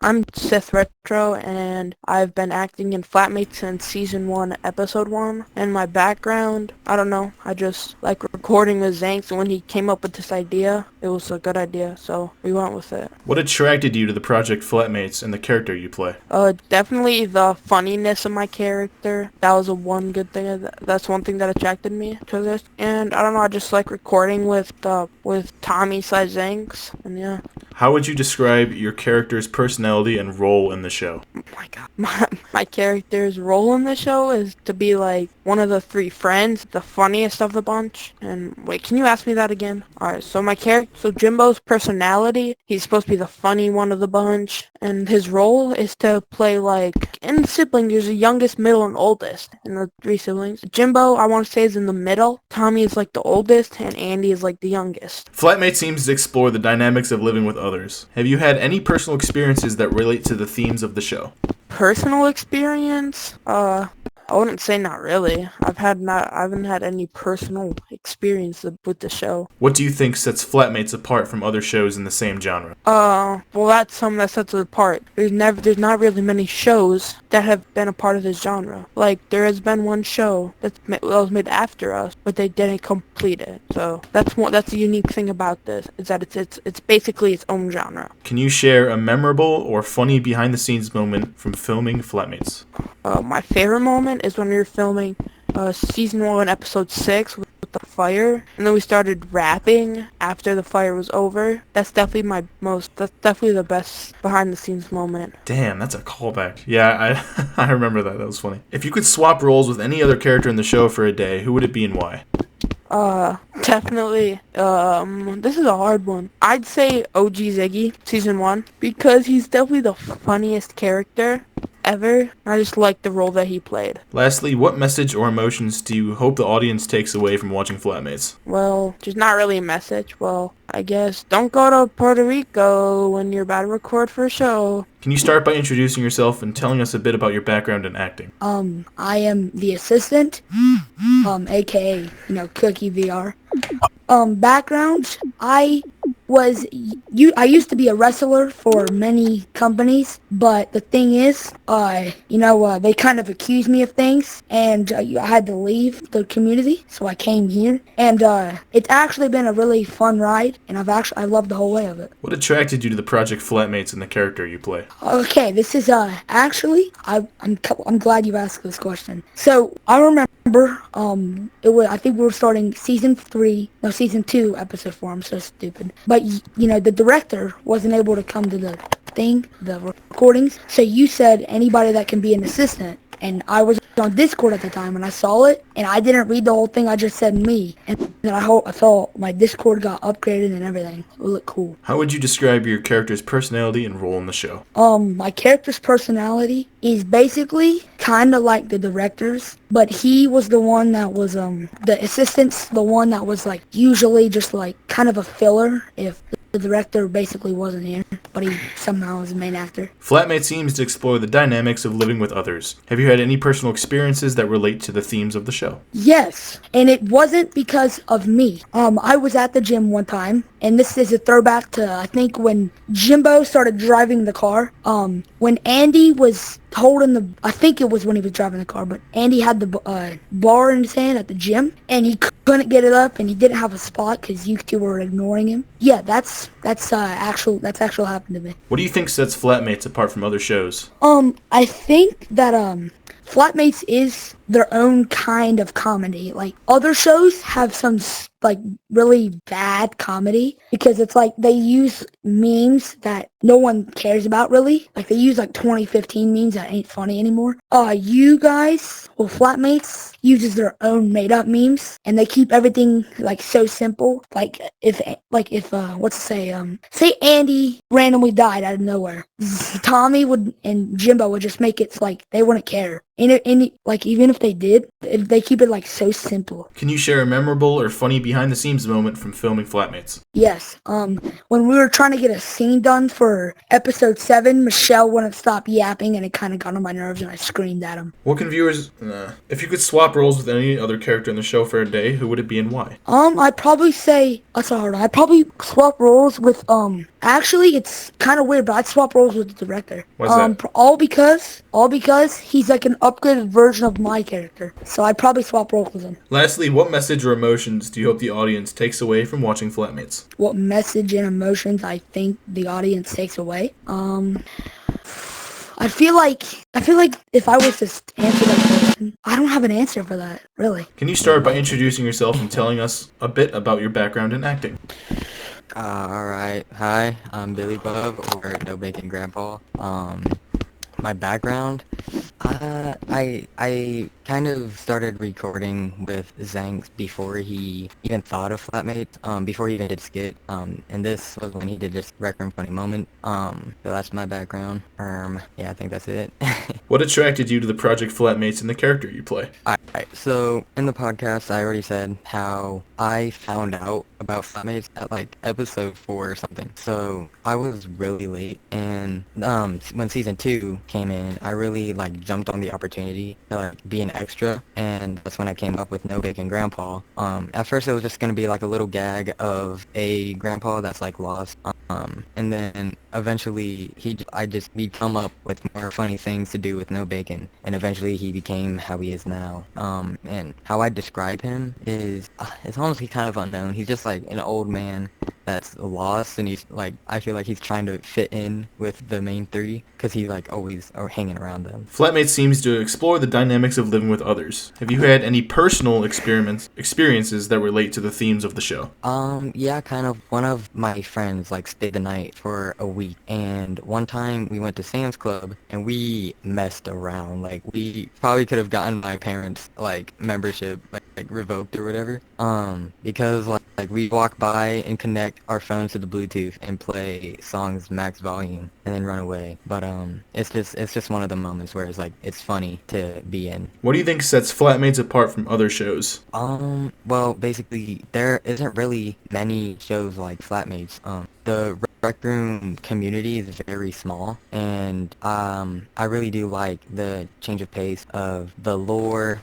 I'm Seth Retro, and I've been acting in Flatmates since Season 1, Episode 1. And my background, I don't know, I just like recording with Zanx, and when he came up with this idea, it was a good idea, so we went with it. What attracted you to the project Flatmates and the character you play? Definitely the funniness of my character. That was one good thing. That's one thing that attracted me to this. And I don't know, I just like recording with Tommy/Zanx, and yeah. How would you describe your character's personality and role in the show? Oh my god. My character's role in the show is to be like one of the three friends, the funniest of the bunch. And wait, can you ask me that again? Alright, so Jimbo's personality, he's supposed to be the funny one of the bunch. And his role is to play like, in siblings, there's the youngest, middle, and oldest in the three siblings. Jimbo, I want to say, is in the middle. Tommy is like the oldest, and Andy is like the youngest. Flatmates seems to explore the dynamics of living with others. Have you had any personal experiences that relate to the themes of the show? Personal experience? I wouldn't say not really. I haven't had any personal experience with the show. What do you think sets Flatmates apart from other shows in the same genre? Well, that's something that sets it apart. There's not really many shows that have been a part of this genre. Like, there has been one show that was made after us, but they didn't complete it. So that's the unique thing about this, is that it's basically its own genre. Can you share a memorable or funny behind-the-scenes moment from filming Flatmates? My favorite moment is when we were filming Season 1, Episode 6 with the fire, and then we started rapping after the fire was over. That's definitely the best behind-the-scenes moment. Damn, that's a callback. Yeah, I remember that. That was funny. If you could swap roles with any other character in the show for a day, who would it be and why? Definitely, this is a hard one. I'd say OG Ziggy, Season 1, because he's definitely the funniest character ever. I just like the role that he played. Lastly, what message or emotions do you hope the audience takes away from watching Flatmates? Well, there's not really a message. Well, I guess don't go to Puerto Rico when you're about to record for a show. Can you start by introducing yourself and telling us a bit about your background in acting? I am the assistant, aka, Cookie VR. Background, I used to be a wrestler for many companies, but the thing is, they kind of accused me of things, and I had to leave the community, so I came here, and it's actually been a really fun ride, and I loved the whole way of it. What attracted you to the project Flatmates and the character you play? Okay, this is actually, I'm glad you asked this question. So I remember, I think we were starting season 2, episode 4. I'm so stupid. But the director wasn't able to come to the recordings. So you said anybody that can be an assistant. And I was on Discord at the time, and I saw it, and I didn't read the whole thing. I just said me, and then I saw my Discord got upgraded and everything. It looked cool. How would you describe your character's personality and role in the show? My character's personality is basically kind of like the director's, but he was the one that was the assistant's the one that was like usually just like kind of a filler if the director basically wasn't here, but he somehow was the main actor. Flatmates seems to explore the dynamics of living with others. Have you had any personal experiences that relate to the themes of the show? Yes, and it wasn't because of me. I was at the gym one time, and this is a throwback to, I think, when Jimbo started driving the car. When Andy was I think it was when he was driving the car, but Andy had the bar in his hand at the gym, and he couldn't get it up, and he didn't have a spot because you two were ignoring him. Yeah, that's actual happened to me. What do you think sets Flatmates apart from other shows? I think that Flatmates is their own kind of comedy. Like, other shows have some like really bad comedy because it's like they use memes that no one cares about really. Like, they use like 2015 memes that ain't funny anymore. Flatmates uses their own made up memes, and they keep everything like so simple. Like if say Andy randomly died out of nowhere, Tommy and Jimbo would just make it like they wouldn't care. And like, even if they did, they keep it like so simple. Can you share a memorable or funny behind-the-scenes moment from filming Flatmates? Yes. When we were trying to get a scene done for episode 7, Michelle wouldn't stop yapping, and it kind of got on my nerves, and I screamed at him. What can viewers... if you could swap roles with any other character in the show for a day, who would it be and why? I'd probably say that's a hard one. I'd probably swap roles with Actually, it's kind of weird, but I'd swap roles with the director. Why's that? All because he's like an upgraded version of my character. So I'd probably swap roles with him. Lastly, what message or emotions do you hope the audience takes away from watching Flatmates? What message and emotions I think the audience takes away? I feel like if I was to answer that question, I don't have an answer for that, really. Can you start by introducing yourself and telling us a bit about your background in acting? Alright. Hi, I'm Billy Bub, or No Bacon Grandpa. My background, I kind of started recording with Zanx before he even thought of Flatmates, before he even did skit, and this was when he did just Rec Room Funny Moment, so that's my background. Yeah, I think that's it. What attracted you to the project Flatmates and the character you play? Alright, so in the podcast, I already said how I found out about Flatmates at like episode 4 or something. So I was really late, and when season 2 came in, I really like jumped on the opportunity to like be an extra, and that's when I came up with No Bacon Grandpa. At first it was just gonna be like a little gag of a grandpa that's like lost, and then eventually we'd come up with more funny things to do with No Bacon, and eventually he became how he is now. And how I describe him is, it's honestly kind of unknown. He's just like an old man that's lost, and he's like, I feel like he's trying to fit in with the main 3, because he's like always hanging around them. Flatmates seems to explore the dynamics of living with others. Have you had any personal experiences that relate to the themes of the show? Yeah, kind of. One of my friends like stayed the night for a week, and one time we went to Sam's Club and we messed around. Like, we probably could have gotten my parents like membership like revoked or whatever. Because like we walk by and connect our phones to the Bluetooth and play songs max volume and then run away. But it's just one of the moments where it's like it's funny to be in. What do you think sets Flatmates apart from other shows? Well, basically there isn't really many shows like Flatmates. The Rec Room community is very small, and I really do like the change of pace of the lore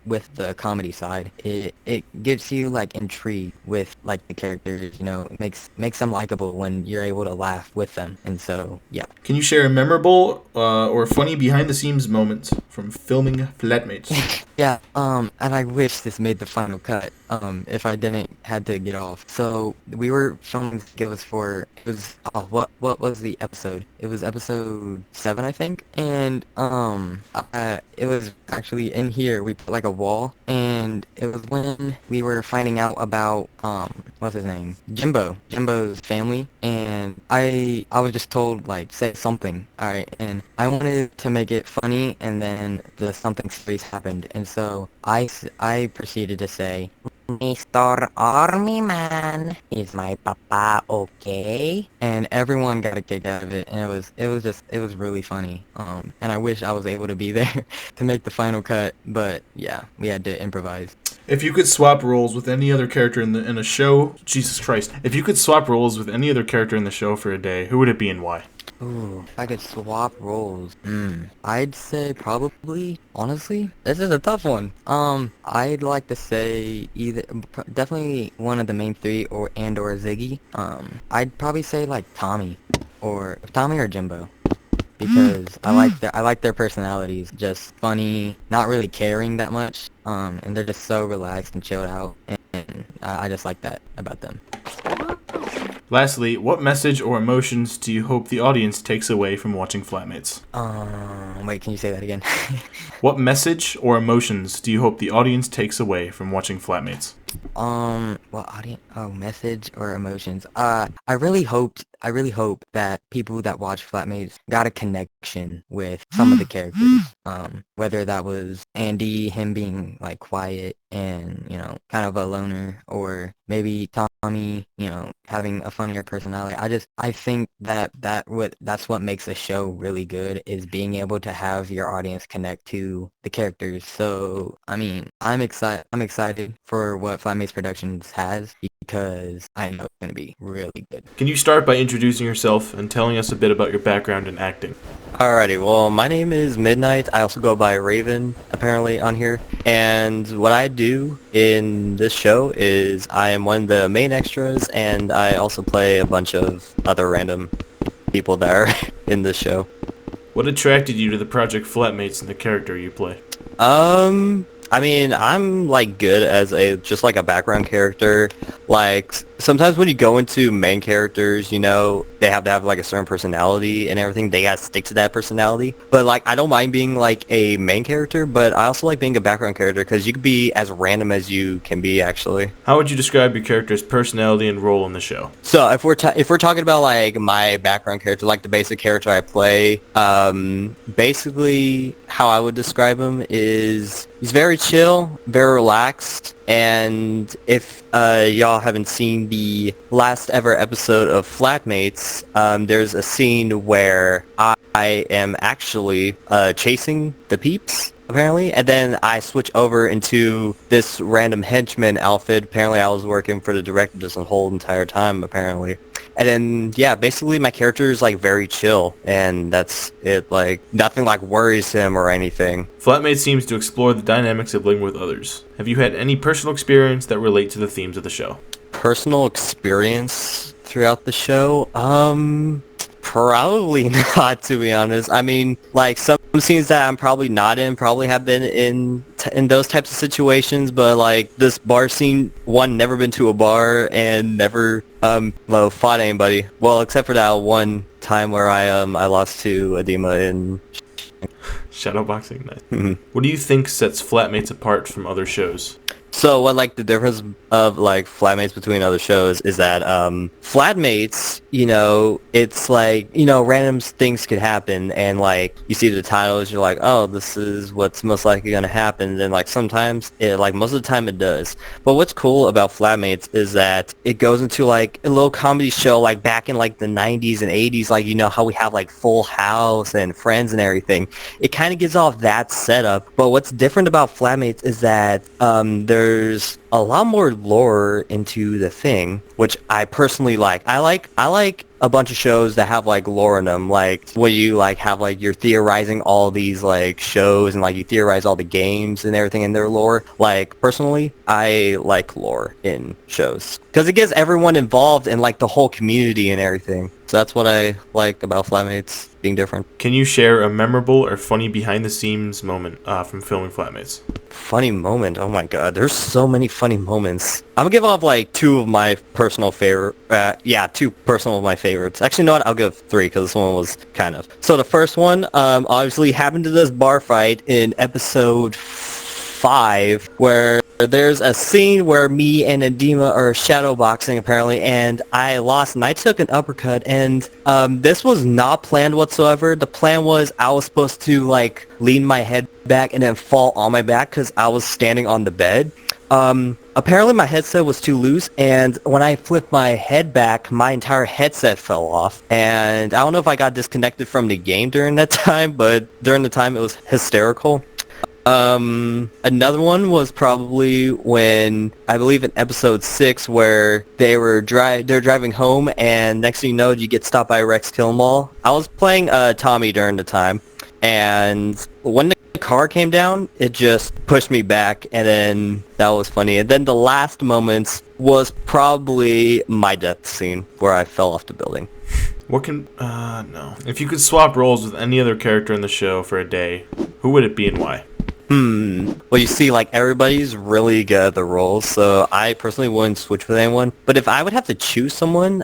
with the comedy side. It gives you like intrigue with like the characters, you know, makes them likable when you're able to laugh with them, and so yeah. Can you share a memorable or funny behind-the-scenes moment from filming Flatmates? Yeah, and I wish this made the final cut, if I didn't had to get off. So, we were filming skills what was the episode? It was episode 7, I think, and, it was actually in here, we put like a wall, and it was when we were finding out about, what's his name? Jimbo's family, and I was just told, like, say something, alright, and I wanted to make it funny, and then the something serious happened, and so I proceeded to say, Mr. Army Man, is my papa okay? And everyone got a kick out of it, and it was really funny. And I wish I was able to be there to make the final cut, but yeah, we had to improvise. If you could swap roles with any other character in a show, Jesus Christ! If you could swap roles with any other character in the show for a day, who would it be and why? Ooh, if I could swap roles, I'd say probably, honestly, this is a tough one. I'd like to say definitely one of the main 3 or Ziggy. I'd probably say like Tommy or Jimbo, because I like their personalities, just funny, not really caring that much, and they're just so relaxed and chilled out, and I just like that about them. Lastly, what message or emotions do you hope the audience takes away from watching Flatmates? Wait, can you say that again? What message or emotions do you hope the audience takes away from watching Flatmates? Message or emotions. I really hope that people that watch Flatmates got a connection with some of the characters. Whether that was Andy, him being like quiet and, you know, kind of a loner, or maybe Tommy, you know, having a funnier personality. I think that's what makes a show really good, is being able to have your audience connect to the characters. So, I mean, I'm excited for what Flatmates Productions has because I know it's going to be really good. Can you start by introducing yourself and telling us a bit about your background in acting? Alrighty, well, my name is Midnight. I also go by Raven, apparently, on here. And what I do in this show is I am one of the main extras, and I also play a bunch of other random people that are in this show. What attracted you to the project Flatmates and the character you play? I mean, I'm like good as just like a background character. Like sometimes when you go into main characters, you know, they have to have like a certain personality and everything. They gotta stick to that personality. But like, I don't mind being like a main character, but I also like being a background character because you can be as random as you can be, actually. How would you describe your character's personality and role in the show? So if we're talking about like my background character, like the basic character I play, basically how I would describe him is he's very chill, very relaxed, and if y'all haven't seen the last ever episode of Flatmates, there's a scene where I am actually chasing the peeps, apparently, and then I switch over into this random henchman outfit. Apparently I was working for the director this whole entire time, apparently. And then, yeah, basically my character is like very chill, and that's it. Like, nothing like worries him or anything. Flatmates seems to explore the dynamics of living with others. Have you had any personal experience that relate to the themes of the show? Personal experience throughout the show? Probably not, to be honest. I mean, like, some scenes that I'm probably not in probably have been in those types of situations, but like this bar scene, one, never been to a bar and never fought anybody. Well, except for that one time where I lost to Edema in Shadowboxing, nice. What do you think sets Flatmates apart from other shows? So what, like, the difference of, like, Flatmates between other shows is that, Flatmates, you know, it's like, you know, random things could happen, and, like, you see the titles, you're like, oh, this is what's most likely gonna happen, and then, like, sometimes, most of the time it does. But what's cool about Flatmates is that it goes into, like, a little comedy show, like, back in, like, the 90s and 80s, like, you know, how we have, like, Full House and Friends and everything. It kind of gives off that setup, but what's different about Flatmates is that, there's a lot more lore into the thing, which I personally like. I like a bunch of shows that have like lore in them, like when you like have like you're theorizing all these like shows and like you theorize all the games and everything in their lore. Like personally, I like lore in shows because it gets everyone involved in like the whole community and everything. So that's what I like about Flatmates being different. Can you share a memorable or funny behind-the-scenes moment from filming Flatmates? Funny moment? Oh my god, there's so many funny moments. I'm gonna give off like two of my personal favorite. Two personal of my favorites. Actually, no, I'll give three because this one was kind of. So the first one, obviously happened to this bar fight in episode 5, where there's a scene where me and Edema are shadowboxing apparently, and I lost and I took an uppercut, and this was not planned whatsoever. The plan was I was supposed to like lean my head back and then fall on my back because I was standing on the bed. Apparently my headset was too loose, and when I flipped my head back, my entire headset fell off. And I don't know if I got disconnected from the game during that time, but during the time it was hysterical. Another one was probably when, I believe in episode 6, where they're driving home, and next thing you know, you get stopped by Rex Killmall. I was playing, Tommy during the time, and when the car came down, it just pushed me back, and then that was funny. And then the last moments was probably my death scene, where I fell off the building. No. If you could swap roles with any other character in the show for a day, who would it be and why? Well, you see, like, everybody's really good at the roles, so I personally wouldn't switch with anyone. But if I would have to choose someone,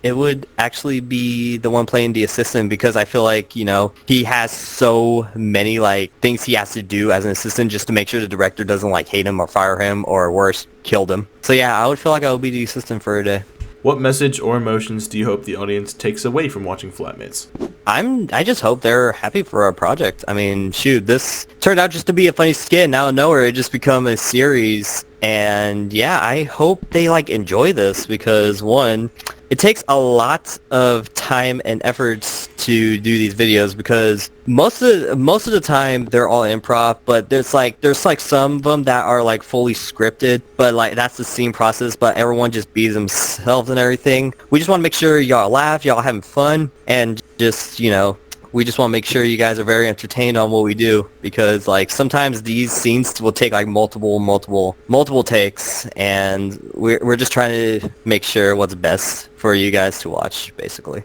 it would actually be the one playing the assistant, because I feel like, you know, he has so many, like, things he has to do as an assistant just to make sure the director doesn't, like, hate him or fire him or, worse, killed him. So, yeah, I would feel like I would be the assistant for a day. What message or emotions do you hope the audience takes away from watching Flatmates? I just hope they're happy for our project. I mean, shoot, this turned out just to be a funny skit, and out of nowhere it just become a series. And yeah, I hope they like enjoy this, because one, it takes a lot of time and efforts to do these videos because most of the time they're all improv, but there's like some of them that are like fully scripted, but like that's the scene process, but everyone just be themselves and everything. We just want to make sure y'all laugh, y'all having fun, and just, you know, we just want to make sure you guys are very entertained on what we do, because like sometimes these scenes will take like multiple takes, and we're just trying to make sure what's best for you guys to watch, basically.